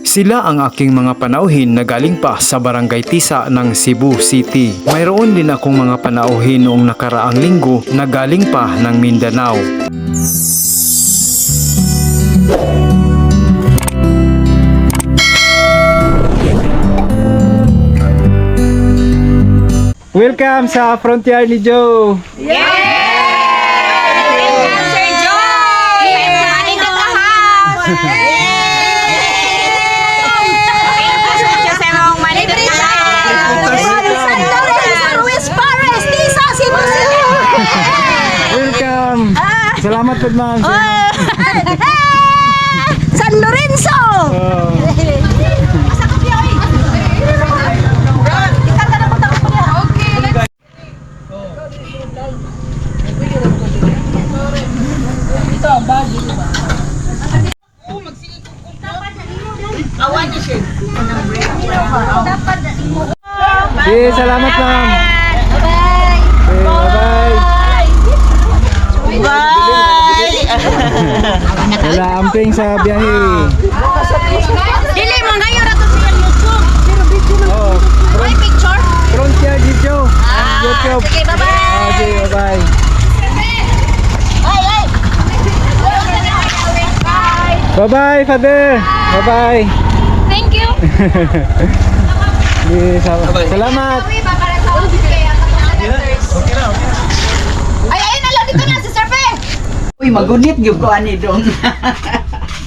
Sila ang aking mga panauhin na galing pa sa Barangay Tisa ng Cebu City. Mayroon din akong mga panauhin noong nakaraang linggo na galing pa ng Mindanao. Welcome sa Frontier ni Joe! Sir Joy! Maling ka lahat! Welcome! Salamat po, ma'am. San Lorenzo! Okay, salamat, ma'am. Bye! Okay, bye-bye. Wala amping sa biyahe. Dili mo ngayon rato sa YouTube. Oh, May picture? Frontier ni Joe. YouTube. Sige, bye-bye! Okay, bye-bye. Bye-bye, Father. Bye-bye. Thank you! Salamat. Ay, nalo dito na si Sir Fe! Uy, magunit yung ko ani doon.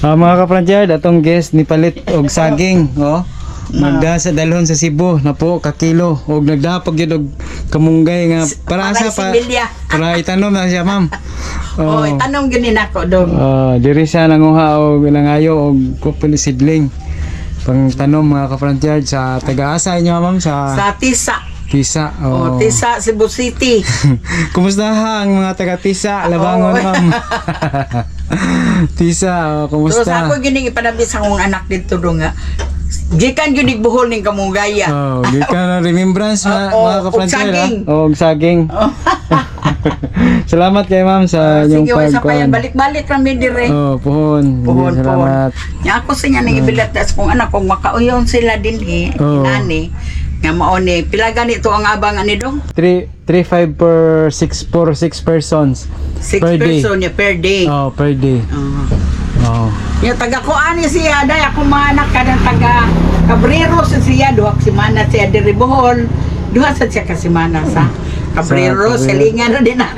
Mga kaprantier, atong guest ni palit og saging, oh. Nagda sa dalhon sa Cebu na po ka kilo og nagdapag yun og kamunggay nga para sa pa para itanom na siya, ma'am. Oh, tanong ganin ako doon. Diri siya nanguha og nangayo og kupil sidling. Pang tanom mga kaprantier sa taga-asa inyo, ma'am, sa Tisa. Tisa. Oh, Tisa, Cebu City. Kumusta ang mga taga-Tisa? Labangon, ma'am. Tisa, kumusta? Terus ako gining ipanabis akong anak dito doon nga. Gikan yun igbuhol ng kamugaya. Gikan na remembrance mga kaprantier. Og saging. Salamat kay ma'am sa inyong sige, sa payan, pagkuhan. balik-balik kami dire. Puhon. Salamat. Nya ako sa niya nang ibilat tas kung anak kung makauyon sila din nani. Nga mao ni pila ganito ang abang ani dong? 3.5 for 6 persons. 6 per day. person niya per day. Per day. Yung taga ko ani siya day ako mga anak ka ng taga Cabrero sa siya duha ka semana siya diri Bohol. Duha sa siya ka semana sa Cabrero Sa silingan na din na.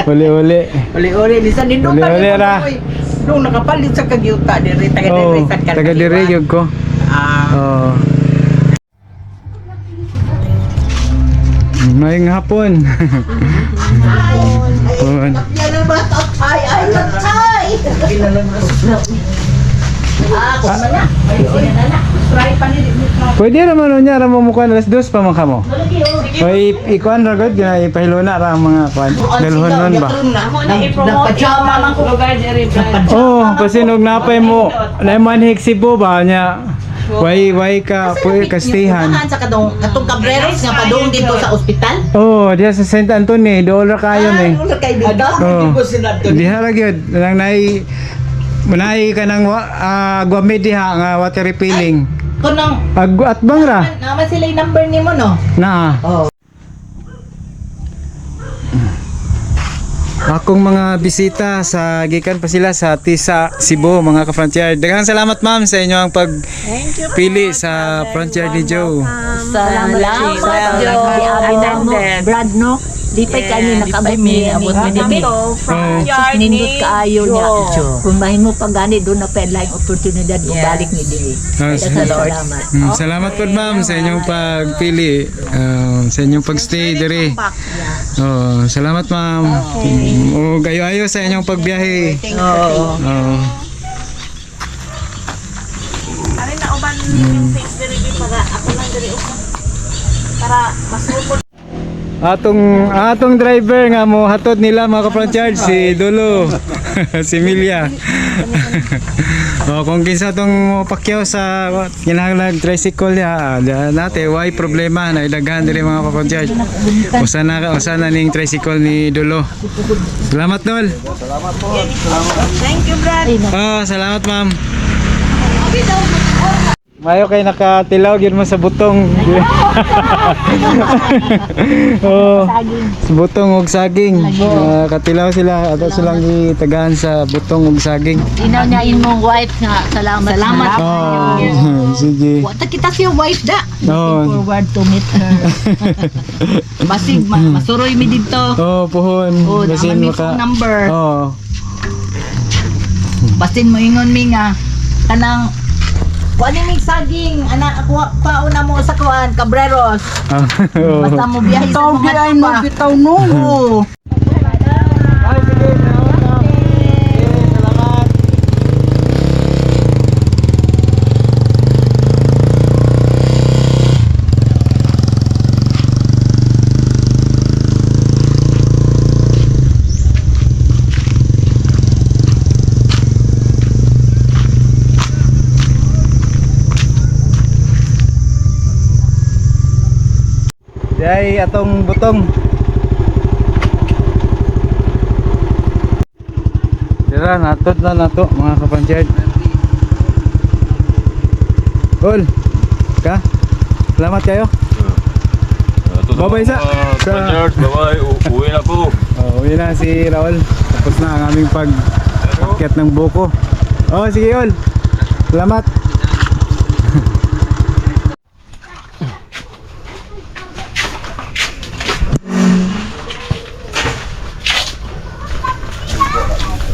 Uli-uli. Uli-uli bisan din doon Uli-uli ra. Doon nakapalit sa kagyuta diri taga diri sa kanila. Taga diri gyud ko. Maayong hapon. Hapon. Pwede naman niya ramon mo kan alas 2 pa man kamo. Oy ikuan ra gud gina ipahiluna ra ang mga kuan. Dalhon nun ba? Nagpajama man ko lugar diri. Pasinog napay mo na manhik Cebu ba nya. Way ka kastihan. Sa katong Cabreros nga padung dito sa ospital. Diya sa St. Antonio, doon ra kayo eh. Kay dito. Diha ra gyud nang munay ka nang guamid diha nga water refilling. Kunong At bang ra? naman sila yung number nimo no. Na. Akong mga bisita sa gikan pa sila sa Tisa, Cebu, mga ka-frontier. Daghang salamat, ma'am, sa inyong pagpili sa Frontier ni Joe. Salamat Brad no. Di pa kami nakabot ni abot mo din. Nindot kaayo niya. Kumahin mo pag gani doon na pedline oportunidad mo balik ni Dili. Salamat. Salamat po, ma'am, sa inyong pagpili, sa inyong pagstay dire. Salamat, ma'am. Gayo-ayo sa inyong pagbiyahe. Ari na uban yung face diri para ako lang diri para masupod. Atong driver nga mo hatod nila mga ka-frontier si Dolo. Si Milya. Kung kinsa tong pakyaw sa kinahanglan tricycle ya, nate why problema na idaghan diri mga ka-frontier. Usa na ning tricycle ni Dolo. Salamat, Dol. Thank you, Brad. Salamat, ma'am. Okay daw. Mayo kay nakatilaw yun mo sa butong. Oh, sa butong ug saging. Katilaw sila ato silang gitagahan sa butong ug saging. Inaw niya imong wife nga salamat. Oh, sige. Wata kita siya wife da. Oh. Looking forward to meet her. Basig masuroy mi dito. Oh, puhon. Oh, Basin naman mi maka. phone number. Oh. Basin mo ingon mi nga kanang kuan ni saging ana ako kauna mo sa kuan Cabreros. Oh. Basta mo biyahe sa Tawag mga ay mo bitaw no. Ay, sige, salamat. Okay, salamat. Day atong butong. Dira natot na nato mga kapansyad. Ol. Ka. Salamat kayo. Bye-bye sa. George, bye-bye. Uwi na po. Oh, yun na si Raul. Tapos na ang aming pag-akyat ng buko. Oh, sige Ol. Salamat.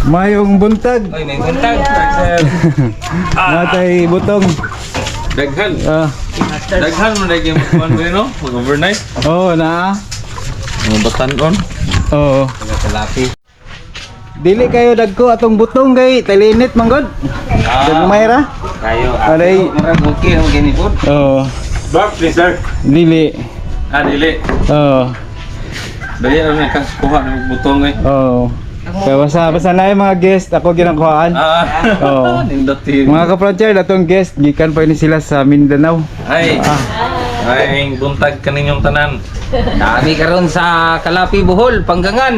Mayong buntag. Ay, may buntag. Sir. Natay butong. Daghan. Ah, Daghan mo na yung one way, no? Mag-overnight. oh, na. Mga batanon. Oo. Kalapi. Dili kayo dagko atong butong kay talinit manggod. Dagmay ra. Kayo. Aray. Marang okay. Ang gini po. Oo. Barb, please, sir. Dili. Dili. Oo. Dali, ano yung kuha ng butong, eh. Oo. Kaya basta na yung mga guest ako ginakuhaan. Oo. Nindot yun. Mga kapransyer, atong guest gikan pa ni sila sa Mindanao. Ay. Ay, buntag kaninyong tanan. Dami karon sa Kalapi Bohol, Panggangan.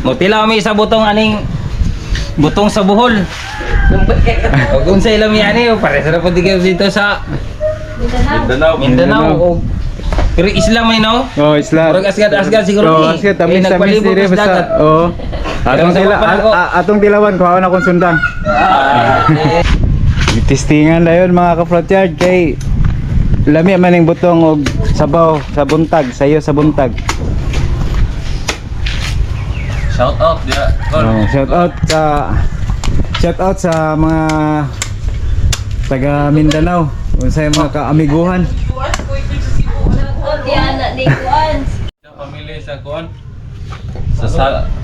Mutilaw mi sa butong aning butong sa Bohol. O kung sa ilam yani, pare sa po dito sa Mindanao. O, pero Islam ay no? Oh, isla. Murag asgad siguro Oh, ni. asgad tamis tamis nagpalibot dire sa dagat. basta. Oh. Atong Pero sa tila Pagpalko. atong tilawan kuhaon akong sundang. Testingan dayon mga kapransyer kay lami man ning butong og sabaw sa buntag, sayo sa buntag. Shout out, dia. Oh, shout out sa mga taga Mindanao, unsay mga kaamiguhan. Pamilya sa kuan. Sa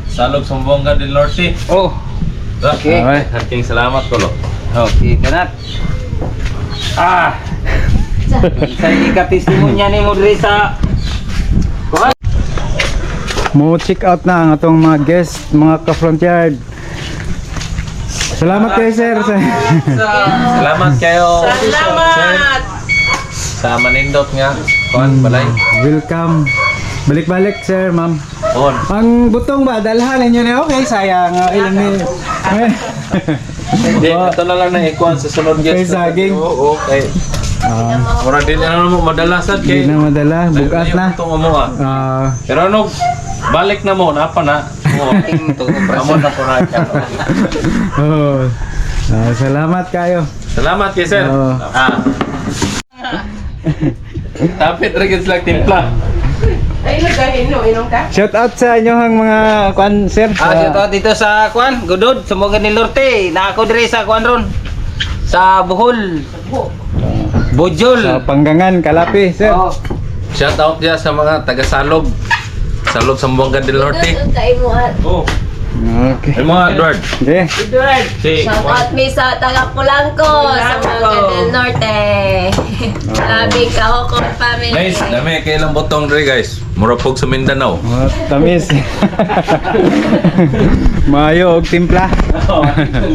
Salog Sambonga del Norte. Oh, Okay. Okay. Haking salamat ko lo. okay kanat. Sa ikatestimonya ni mo diri sa Mo check out na ang atong mga guest, mga ka-frontier. Salamat kayo sir. Salamat kayo. Salamat. Sa manindot nga. Kuan balay. Welcome. Balik-balik sir, ma'am. On. Ang butong ba dalhan ninyo na okay, sayang ilang ni. Hindi, ito na lang na ikuan sa sunod Kay guest. saging. Oo, okay. Mura din ano mo madalasad Hindi kay. na madala, bukas na. Itong mo Ah, Pero ano, balik na mo, napa na. Amo na ko na. oh. Salamat kayo. Salamat kay sir. Oo. Tapit ra gid sila timpla. Ay, nagahino, inom ka? Shout out sa inyong mga kwan sir. shout out dito sa kuan, Gudod, sa Mogan del Norte. Na ako diri sa kuan ron. Sa Bohol. Bojol. Sa Panggangan, Kalapi, sir. Oh. Shout out dia sa mga taga Salog. Salog Sambonga del Norte. Oh, Okay. ay mga Edward. Okay. Si Shout out mi sa taga Pulangko sa mga del Norte. Labi ka Hokon family. Guys, dami kay ilang botong dre guys. Murapog sa Mindanao. Oh, tamis. Mayo og timpla.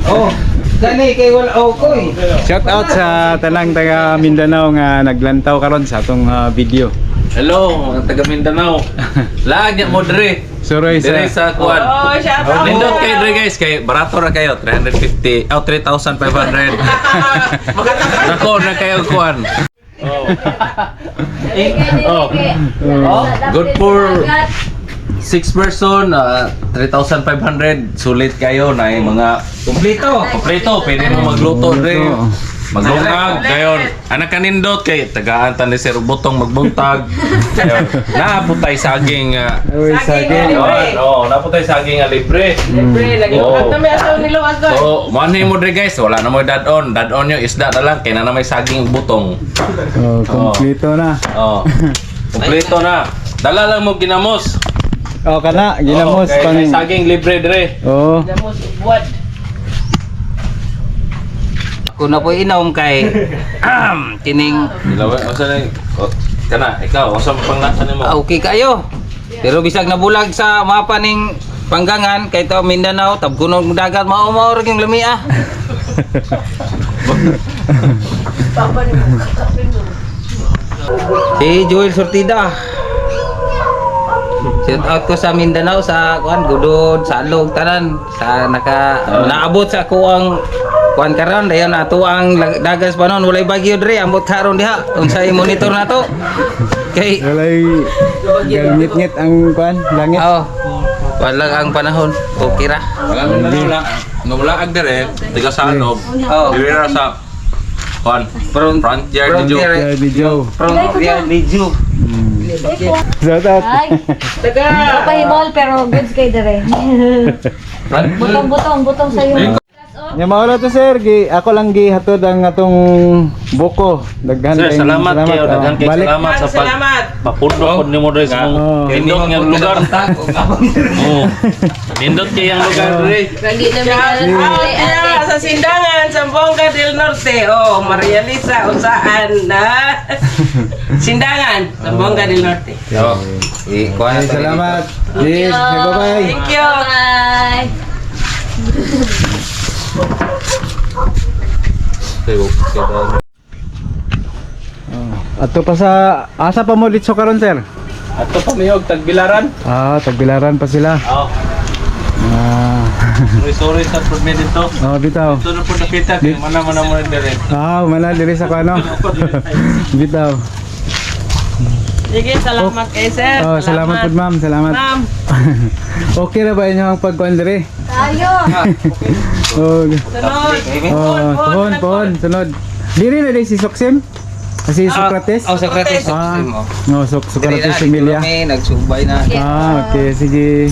Oh, gani kay wala Shout out sa tanang taga Mindanao nga naglantaw karon sa atong video. Hello, mga taga Mindanao. Lag niya mo dire. Suroy Dire sa... sa kuan. Oh, shout out. Nindot kayo dire guys, kay barato ra kayo 350, 3,500. Nako na kayo kuan. Oh. Good for 6 person, 3,500. Sulit kayo na yung mga kompleto. Pwede mo magluto dire. Maglungag, gayon. Anak kanindot kay tagaan tan ni Sir Butong magbuntag. Gayon. Naaputay saging. Uy, saging. Naputay saging nga libre. Libre, lagi Oo. ko may asaw nilo agad. So, manhi mo dre guys, wala na mo dadon. Dadon nyo isda na lang kay na may saging butong. Oh, kompleto na. Oh. Kompleto na. Dala lang mo ginamos. Oh, kana, ginamos kay pang... may saging libre dre. Oh, Damos buwad. Ako na po inom kay kining Dilaw, asa na kana ikaw, asa pang nasa nimo? okay kayo. Pero bisag nabulag sa mapa ning Panggangan kay to Mindanao tabkunog dagat mao-mao ra yung lamia. Si Joel Sortida. Shout out ko sa Mindanao sa kuan Gudod, Salog tanan sa naabot sa ko ang kuan karon dayon ato ang dagas panon walay bagyo dre ambot karon diha unsay monitor nato kay walay galngit-ngit ang kuan, langit. oh wala ang panahon okay ra Wala wala ag dire, tiga sa ano. oh Dire ra sa kuan, from frontier ni Jo. Yeah, ni Joe. from Real Medyo. Shout out. Pahibol pero goods kay dire. Butong sa'yo. Nga maula to sir, ako lang gihatod ang atong buko. Daghan Sir, kayong salamat kayo, Oh, daghang kayo balik. salamat sa Salamat. papundo pod nimo dre sa Oh. nindot nga lugar. Oh. Nindot kay ang lugar dre. Lagi na Shout may out niya sa Sindangan, Zamboanga del Norte. Oh, Maria Lisa, usaan na. Sindangan, Zamboanga del Norte. oh kuan Okay, salamat. Yes, bye-bye. Thank you. Bye! Ato pa sa asa pa mo litso karon sir? Ato pa miyog tagbilaran. Ah, tagbilaran pa sila. Oh. Ah, Sorry sa problem dito. oh bitaw. Ito na po nakita kay mana mo dire. Ah, mana diri sa kano. Bitaw. Sige, salamat kay sir. Oh, salamat pud ma'am, salamat. Ma'am. Okay na ba inyo ang pagkuan diri? Tayo. Oh, Sunod. pohon, sunod. Diri na di si Soksim? Si Socrates? oh Socrates Ah, no, Socrates Dili Emilia. na, kami nagsubay na Ah, okay, sige.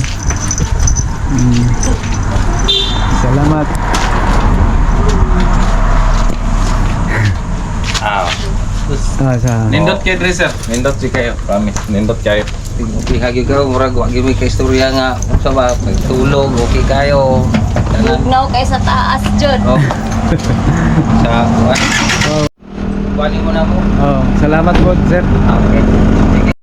Salamat. Ah. Sa Nindot kay dre sir. Nindot si kayo. Promise. Nindot kayo. okay hagi ka murag wa gyud may kaistorya nga unsa ba pagtulog okay kayo tanan Bugnaw kay sa taas jud. oh sa kuan kuanin mo na mo Oh, salamat po, sir. okay sige